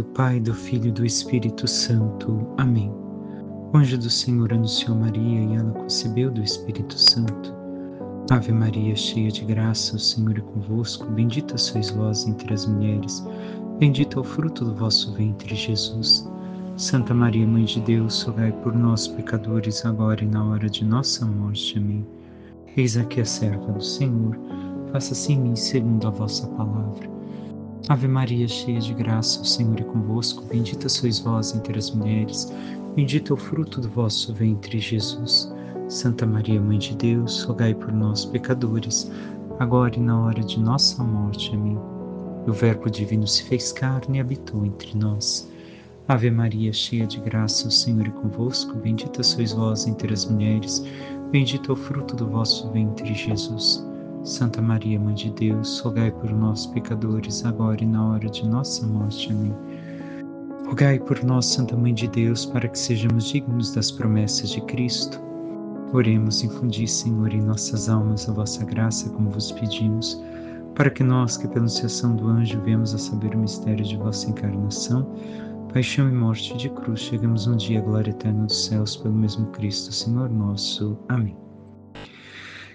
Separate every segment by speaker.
Speaker 1: do Pai, do Filho e do Espírito Santo. Amém. O anjo do Senhor anunciou Maria e ela concebeu do Espírito Santo. Ave Maria, cheia de graça, o Senhor é convosco. Bendita sois vós entre as mulheres. Bendito é o fruto do vosso ventre, Jesus. Santa Maria, Mãe de Deus, rogai por nós, pecadores, agora e na hora de nossa morte. Amém. Eis aqui a serva do Senhor. Faça-se em mim segundo a vossa palavra. Ave Maria, cheia de graça, o Senhor é convosco. Bendita sois vós entre as mulheres. Bendito é o fruto do vosso ventre, Jesus. Santa Maria, Mãe de Deus, rogai por nós, pecadores, agora e na hora de nossa morte. Amém. O Verbo divino se fez carne e habitou entre nós. Ave Maria, cheia de graça, o Senhor é convosco. Bendita sois vós entre as mulheres. Bendito é o fruto do vosso ventre, Jesus. Santa Maria, Mãe de Deus, rogai por nós, pecadores, agora e na hora de nossa morte. Amém. Rogai por nós, Santa Mãe de Deus, para que sejamos dignos das promessas de Cristo. Oremos, infundi, Senhor, em nossas almas a vossa graça, como vos pedimos, para que nós, que pela anunciação do anjo vemos a saber o mistério de vossa encarnação, paixão e morte de cruz, chegamos um dia à glória eterna dos céus, pelo mesmo Cristo, Senhor nosso. Amém.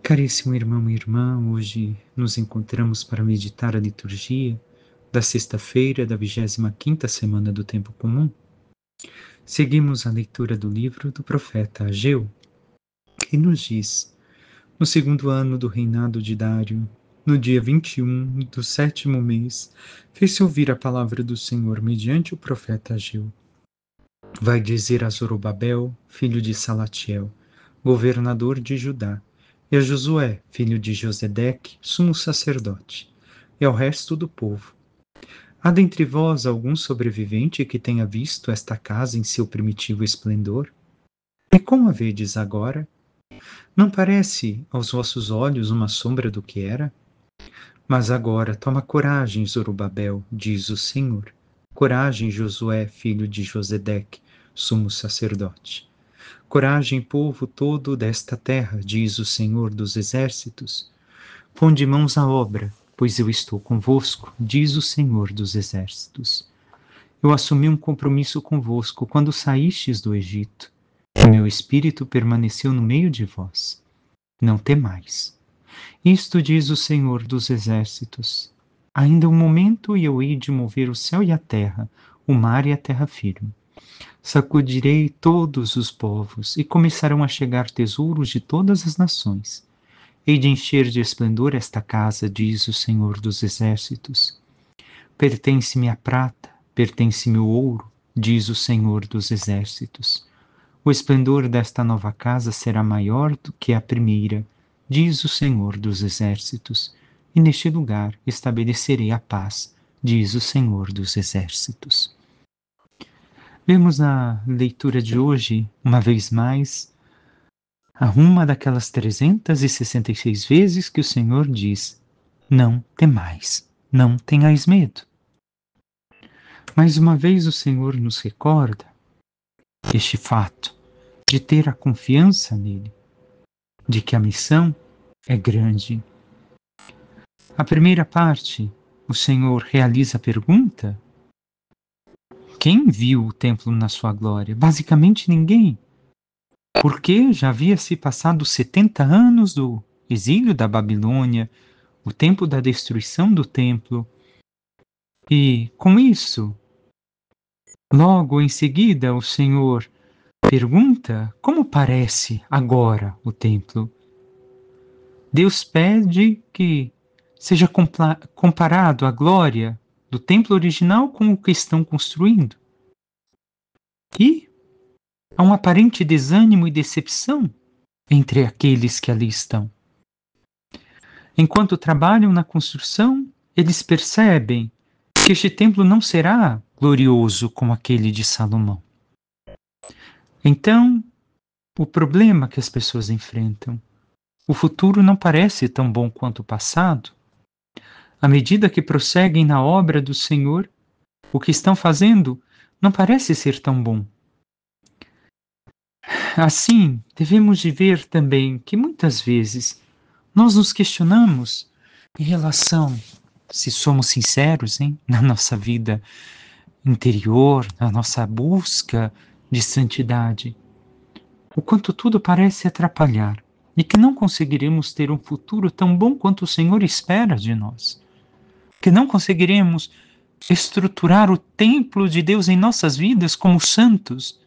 Speaker 1: Caríssimo irmão e irmã, hoje nos encontramos para meditar a liturgia da sexta-feira da 25ª semana do Tempo Comum. Seguimos a leitura do livro do profeta Ageu, que nos diz: no segundo ano do reinado de Dário, no dia 21 do 7º mês, fez-se ouvir a palavra do Senhor mediante o profeta Ageu. Vai dizer a Zorobabel, filho de Salatiel, governador de Judá, e a Josué, filho de Josedeque, sumo sacerdote, e ao resto do povo: há dentre vós algum sobrevivente que tenha visto esta casa em seu primitivo esplendor? E como a vedes agora? Não parece aos vossos olhos uma sombra do que era? Mas agora toma coragem, Zorobabel, diz o Senhor. Coragem, Josué, filho de Josedeque, sumo sacerdote. Coragem, povo todo desta terra, diz o Senhor dos Exércitos. Ponde mãos à obra, pois eu estou convosco, diz o Senhor dos Exércitos. Eu assumi um compromisso convosco quando saístes do Egito, e meu espírito permaneceu no meio de vós. Não temais. Isto diz o Senhor dos Exércitos. Ainda um momento e eu hei de mover o céu e a terra, o mar e a terra firme. Sacudirei todos os povos, e começarão a chegar tesouros de todas as nações. Hei de encher de esplendor esta casa, diz o Senhor dos Exércitos. Pertence-me a prata, pertence-me o ouro, diz o Senhor dos Exércitos. O esplendor desta nova casa será maior do que a primeira, diz o Senhor dos Exércitos. E neste lugar estabelecerei a paz, diz o Senhor dos Exércitos. Vemos na leitura de hoje, uma vez mais, uma daquelas 366 vezes que o Senhor diz: não temais, não tenhais medo. Mais uma vez o Senhor nos recorda este fato de ter a confiança nele, de que a missão é grande. A primeira parte, o Senhor realiza a pergunta: quem viu o templo na sua glória? Basicamente ninguém. Porque já havia se passado 70 anos do exílio da Babilônia, o tempo da destruição do templo. E com isso, logo em seguida, o Senhor pergunta como parece agora o templo. Deus pede que seja comparado a glória do templo original com o que estão construindo. E há um aparente desânimo e decepção entre aqueles que ali estão. Enquanto trabalham na construção, eles percebem que este templo não será glorioso como aquele de Salomão. Então, o problema que as pessoas enfrentam: o futuro não parece tão bom quanto o passado. À medida que prosseguem na obra do Senhor, o que estão fazendo não parece ser tão bom. Assim, devemos de ver também que muitas vezes nós nos questionamos em relação, se somos sinceros, na nossa vida interior, na nossa busca de santidade, o quanto tudo parece atrapalhar e que não conseguiremos ter um futuro tão bom quanto o Senhor espera de nós, que não conseguiremos estruturar o templo de Deus em nossas vidas como santos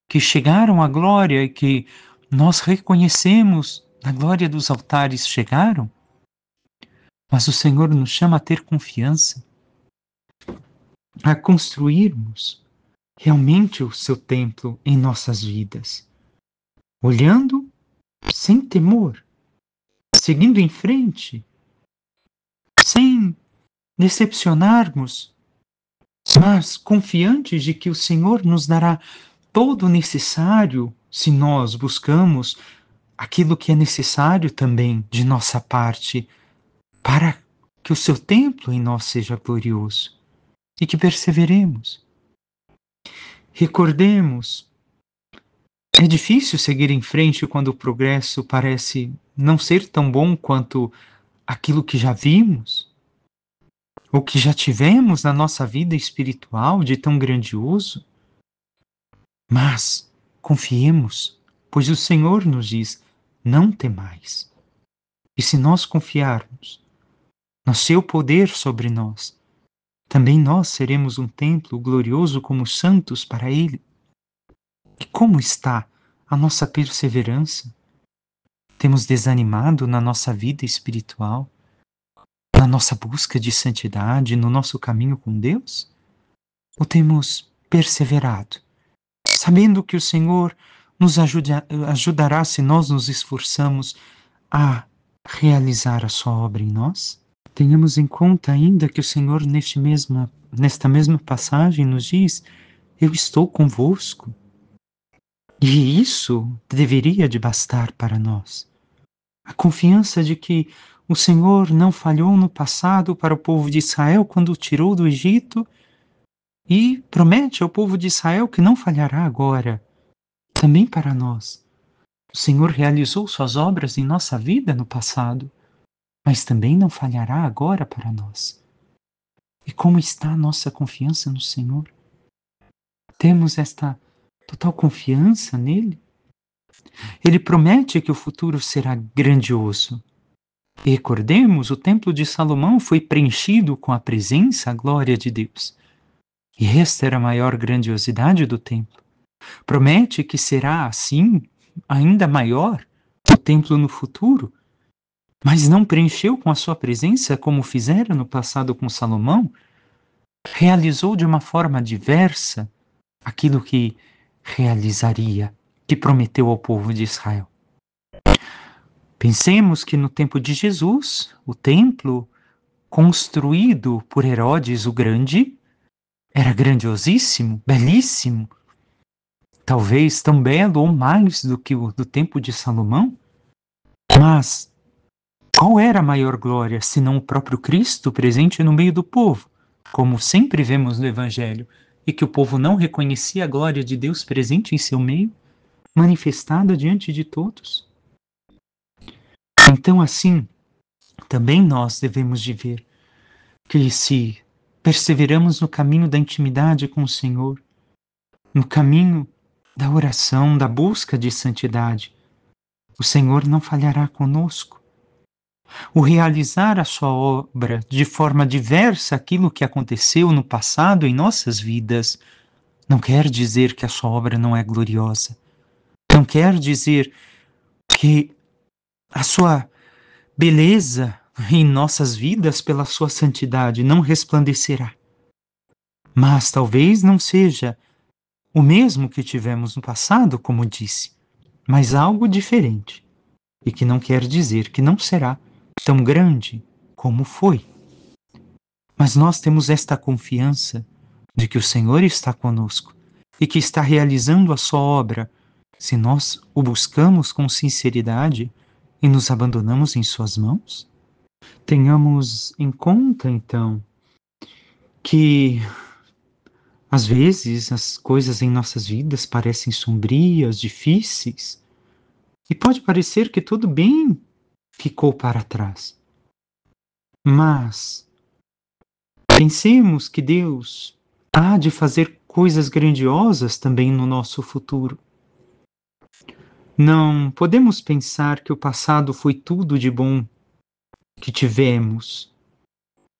Speaker 1: que chegaram à glória e que nós reconhecemos na glória dos altares chegaram, mas o Senhor nos chama a ter confiança, a construirmos realmente o seu templo em nossas vidas, olhando sem temor, seguindo em frente, sem decepcionarmos, mas confiantes de que o Senhor nos dará todo o necessário se nós buscamos aquilo que é necessário também de nossa parte para que o seu templo em nós seja glorioso e que perseveremos. Recordemos, é difícil seguir em frente quando o progresso parece não ser tão bom quanto aquilo que já vimos, ou que já tivemos na nossa vida espiritual de tão grandioso. Mas confiemos, pois o Senhor nos diz: não temais. E se nós confiarmos no seu poder sobre nós, também nós seremos um templo glorioso como santos para Ele. E como está a nossa perseverança? Temos desanimado na nossa vida espiritual, na nossa busca de santidade, no nosso caminho com Deus? Ou temos perseverado, sabendo que o Senhor nos ajudará se nós nos esforçamos a realizar a sua obra em nós? Tenhamos em conta ainda que o Senhor nesta mesma passagem nos diz: eu estou convosco. E isso deveria de bastar para nós. A confiança de que o Senhor não falhou no passado para o povo de Israel quando o tirou do Egito e promete ao povo de Israel que não falhará agora, também para nós. O Senhor realizou suas obras em nossa vida no passado, mas também não falhará agora para nós. E como está a nossa confiança no Senhor? Temos esta total confiança nele? Ele promete que o futuro será grandioso. E recordemos, o templo de Salomão foi preenchido com a presença, a glória de Deus. E esta era a maior grandiosidade do templo. Promete que será assim, ainda maior, o templo no futuro, mas não preencheu com a sua presença como fizeram no passado com Salomão. Realizou de uma forma diversa aquilo que realizaria, que prometeu ao povo de Israel. Pensemos que no tempo de Jesus, o templo construído por Herodes o Grande era grandiosíssimo, belíssimo, talvez tão belo ou mais do que o do tempo de Salomão. Mas qual era a maior glória, senão o próprio Cristo presente no meio do povo, como sempre vemos no Evangelho, e que o povo não reconhecia a glória de Deus presente em seu meio, manifestada diante de todos? Então, assim, também nós devemos de ver que se perseveramos no caminho da intimidade com o Senhor, no caminho da oração, da busca de santidade, o Senhor não falhará conosco. O realizar a sua obra de forma diversa aquilo que aconteceu no passado em nossas vidas, não quer dizer que a sua obra não é gloriosa. Não quer dizer que a sua beleza em nossas vidas pela sua santidade não resplandecerá. Mas talvez não seja o mesmo que tivemos no passado, como disse, mas algo diferente. E que não quer dizer que não será tão grande como foi. Mas nós temos esta confiança de que o Senhor está conosco e que está realizando a sua obra, se nós o buscamos com sinceridade e nos abandonamos em suas mãos. Tenhamos em conta, então, que às vezes as coisas em nossas vidas parecem sombrias, difíceis, e pode parecer que tudo bem ficou para trás. Mas pensemos que Deus há de fazer coisas grandiosas também no nosso futuro. Não podemos pensar que o passado foi tudo de bom que tivemos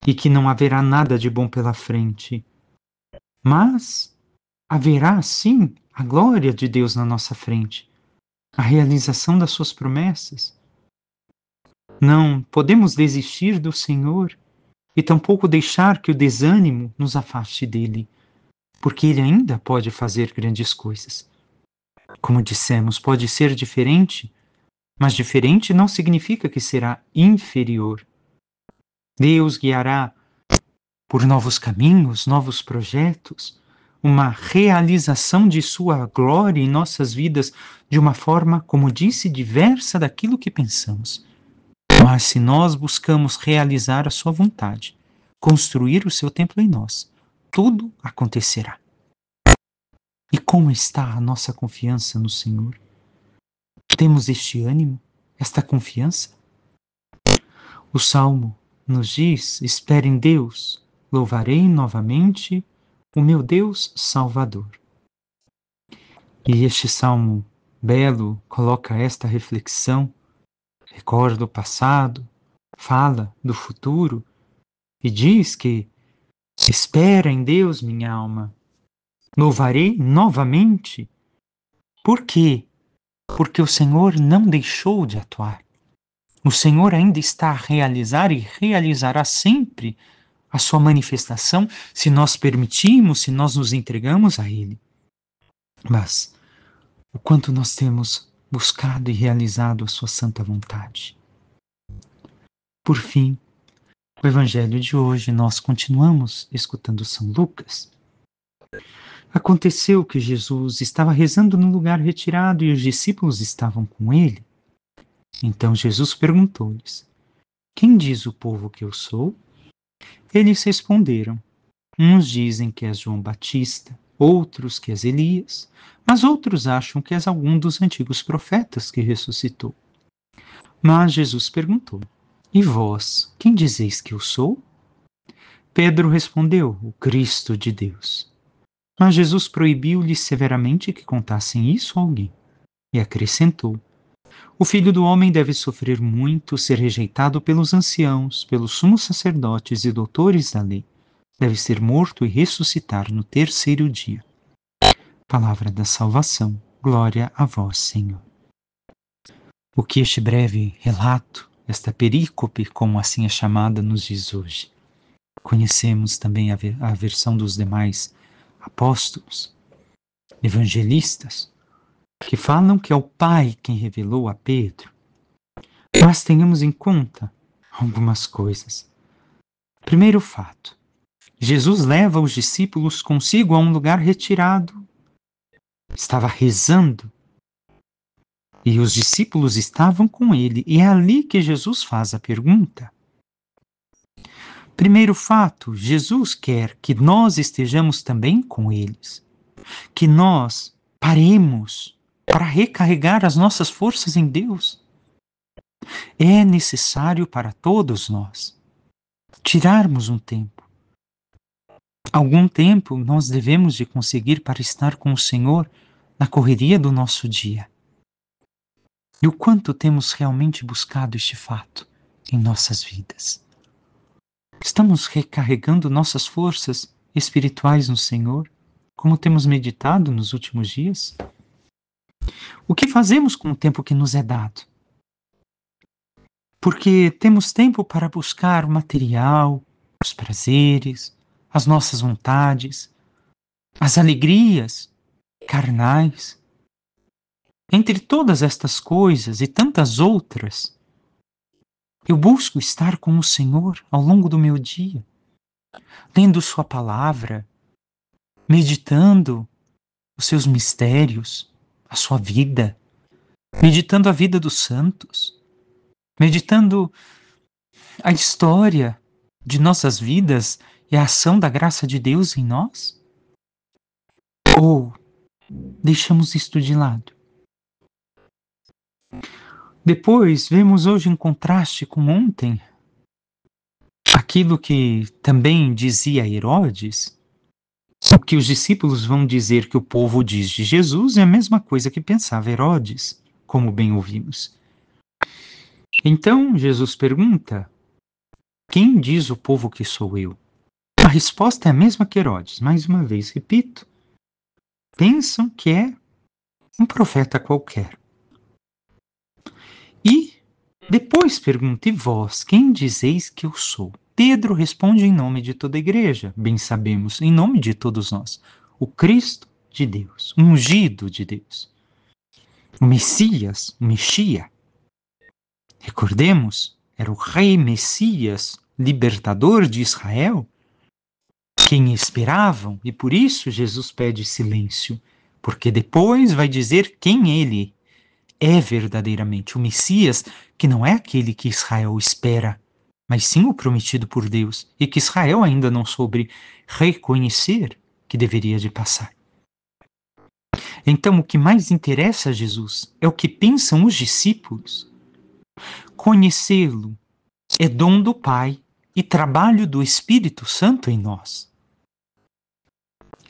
Speaker 1: e que não haverá nada de bom pela frente. Mas haverá, sim, a glória de Deus na nossa frente, a realização das suas promessas. Não podemos desistir do Senhor e tampouco deixar que o desânimo nos afaste dele, porque ele ainda pode fazer grandes coisas. Como dissemos, pode ser diferente, mas diferente não significa que será inferior. Deus guiará por novos caminhos, novos projetos, uma realização de sua glória em nossas vidas de uma forma, como disse, diversa daquilo que pensamos. Mas se nós buscamos realizar a sua vontade, construir o seu templo em nós, tudo acontecerá. E como está a nossa confiança no Senhor? Temos este ânimo, esta confiança? O Salmo nos diz: espere em Deus, louvarei novamente o meu Deus Salvador. E este salmo belo coloca esta reflexão, recorda o passado, fala do futuro e diz que espera em Deus, minha alma, louvarei novamente. Por quê? Porque o Senhor não deixou de atuar. O Senhor ainda está a realizar e realizará sempre a sua manifestação se nós permitirmos, se nós nos entregamos a Ele. Mas o quanto nós temos buscado e realizado a sua santa vontade. Por fim, o Evangelho de hoje nós continuamos escutando São Lucas. Aconteceu que Jesus estava rezando num lugar retirado e os discípulos estavam com ele. Então Jesus perguntou-lhes: quem diz o povo que eu sou? Eles responderam: uns dizem que és João Batista, outros que és Elias, mas outros acham que és algum dos antigos profetas que ressuscitou. Mas Jesus perguntou: e vós, quem dizeis que eu sou? Pedro respondeu: o Cristo de Deus. Mas Jesus proibiu-lhes severamente que contassem isso a alguém. E acrescentou: o Filho do Homem deve sofrer muito, ser rejeitado pelos anciãos, pelos sumos sacerdotes e doutores da lei. Deve ser morto e ressuscitar no terceiro dia. Palavra da salvação. Glória a vós, Senhor. O que este breve relato, esta perícope, como assim é chamada, nos diz hoje? Conhecemos também a versão dos demais apóstolos, evangelistas, que falam que é o Pai quem revelou a Pedro. Mas tenhamos em conta algumas coisas. Primeiro fato: Jesus leva os discípulos consigo a um lugar retirado. Estava rezando e os discípulos estavam com ele. E é ali que Jesus faz a pergunta. Primeiro fato: Jesus quer que nós estejamos também com eles. Que nós paremos para recarregar as nossas forças em Deus. É necessário para todos nós tirarmos um tempo. Algum tempo nós devemos de conseguir para estar com o Senhor na correria do nosso dia. E o quanto temos realmente buscado este fato em nossas vidas? Estamos recarregando nossas forças espirituais no Senhor, como temos meditado nos últimos dias? O que fazemos com o tempo que nos é dado? Porque temos tempo para buscar o material, os prazeres, as nossas vontades, as alegrias carnais. Entre todas estas coisas e tantas outras, eu busco estar com o Senhor ao longo do meu dia, lendo sua palavra, meditando os seus mistérios, a sua vida, meditando a vida dos santos, meditando a história de nossas vidas e a ação da graça de Deus em nós? Ou deixamos isto de lado? Depois, vemos hoje em contraste com ontem, aquilo que também dizia Herodes, O que os discípulos vão dizer que o povo diz de Jesus é a mesma coisa que pensava Herodes, como bem ouvimos. Então Jesus pergunta: quem diz o povo que sou eu? A resposta é a mesma que Herodes. Mais uma vez, repito, pensam que é um profeta qualquer. E depois pergunta: e vós, quem dizeis que eu sou? Pedro responde em nome de toda a igreja, bem sabemos, em nome de todos nós, o Cristo de Deus, o ungido de Deus, o Messias, o Mexia. Recordemos, era o rei Messias, libertador de Israel, quem esperavam, e por isso Jesus pede silêncio, porque depois vai dizer quem ele é verdadeiramente, o Messias, que não é aquele que Israel espera, mas sim o prometido por Deus, e que Israel ainda não soube reconhecer que deveria de passar. Então, o que mais interessa a Jesus é o que pensam os discípulos. Conhecê-lo é dom do Pai e trabalho do Espírito Santo em nós.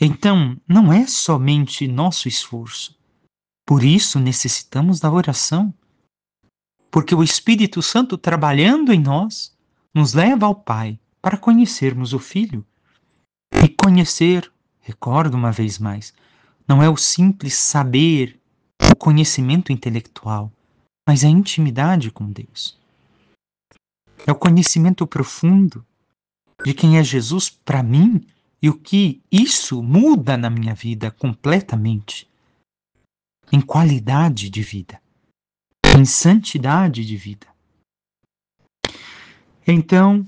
Speaker 1: Então, não é somente nosso esforço. Por isso necessitamos da oração. Porque o Espírito Santo trabalhando em nós nos leva ao Pai para conhecermos o Filho. E conhecer, recordo uma vez mais, não é o simples saber, o conhecimento intelectual, mas a intimidade com Deus. É o conhecimento profundo de quem é Jesus para mim e o que isso muda na minha vida completamente, em qualidade de vida, em santidade de vida. Então,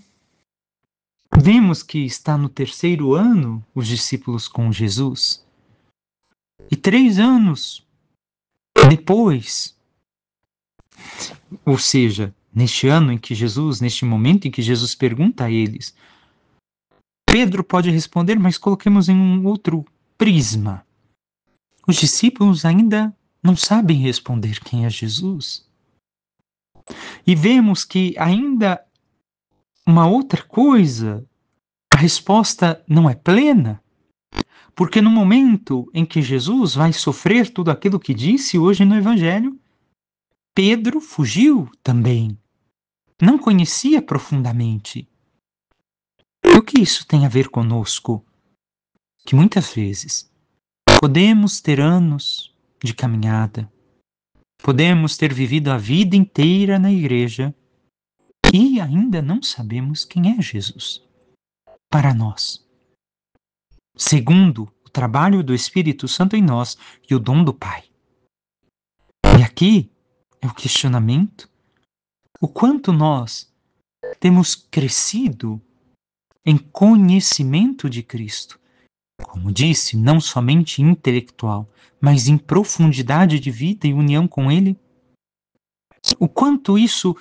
Speaker 1: vemos que está no 3º ano os discípulos com Jesus. E 3 anos depois, ou seja, neste momento em que Jesus pergunta a eles, Pedro pode responder, mas coloquemos em um outro prisma. Os discípulos ainda não sabem responder quem é Jesus. E vemos que ainda uma outra coisa, a resposta não é plena, porque no momento em que Jesus vai sofrer tudo aquilo que disse hoje no Evangelho, Pedro fugiu também. Não conhecia profundamente. E o que isso tem a ver conosco? Que muitas vezes podemos ter anos de caminhada, podemos ter vivido a vida inteira na igreja e ainda não sabemos quem é Jesus para nós. Segundo o trabalho do Espírito Santo em nós e o dom do Pai. E aqui é o questionamento: o quanto nós temos crescido em conhecimento de Cristo. Como disse, não somente intelectual, mas em profundidade de vida e união com Ele. O quanto isso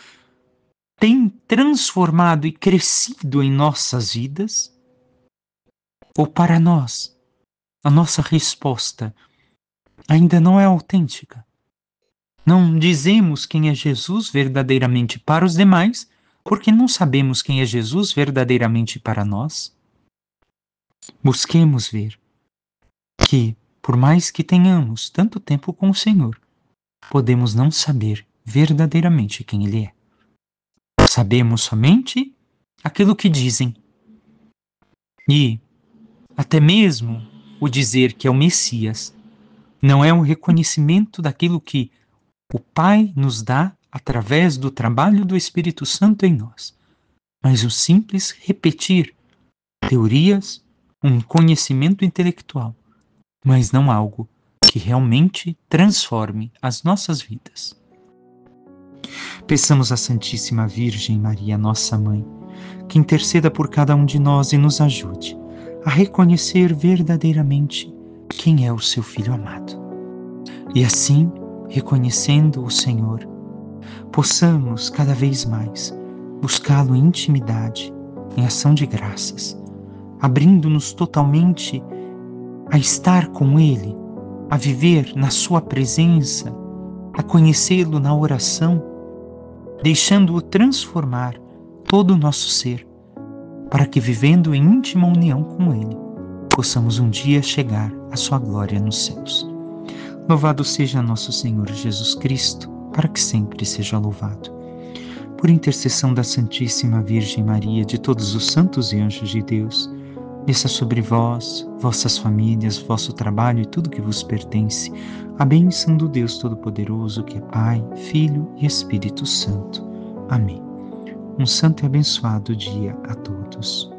Speaker 1: tem transformado e crescido em nossas vidas? Ou para nós, a nossa resposta ainda não é autêntica? Não dizemos quem é Jesus verdadeiramente para os demais, porque não sabemos quem é Jesus verdadeiramente para nós? Busquemos ver que, por mais que tenhamos tanto tempo com o Senhor, podemos não saber verdadeiramente quem Ele é. Sabemos somente aquilo que dizem. E até mesmo o dizer que é o Messias não é um reconhecimento daquilo que o Pai nos dá através do trabalho do Espírito Santo em nós, mas o simples repetir teorias, um conhecimento intelectual, mas não algo que realmente transforme as nossas vidas. Peçamos à Santíssima Virgem Maria, nossa Mãe, que interceda por cada um de nós e nos ajude a reconhecer verdadeiramente quem é o seu Filho amado. E assim, reconhecendo o Senhor, possamos cada vez mais buscá-lo em intimidade, em ação de graças, abrindo-nos totalmente a estar com Ele, a viver na sua presença, a conhecê-lo na oração, deixando-o transformar todo o nosso ser, para que, vivendo em íntima união com Ele, possamos um dia chegar à sua glória nos céus. Louvado seja nosso Senhor Jesus Cristo, para que sempre seja louvado. Por intercessão da Santíssima Virgem Maria, de todos os santos e anjos de Deus, desça sobre vós, vossas famílias, vosso trabalho e tudo que vos pertence, a bênção do Deus Todo-Poderoso, que é Pai, Filho e Espírito Santo. Amém. Um santo e abençoado dia a todos.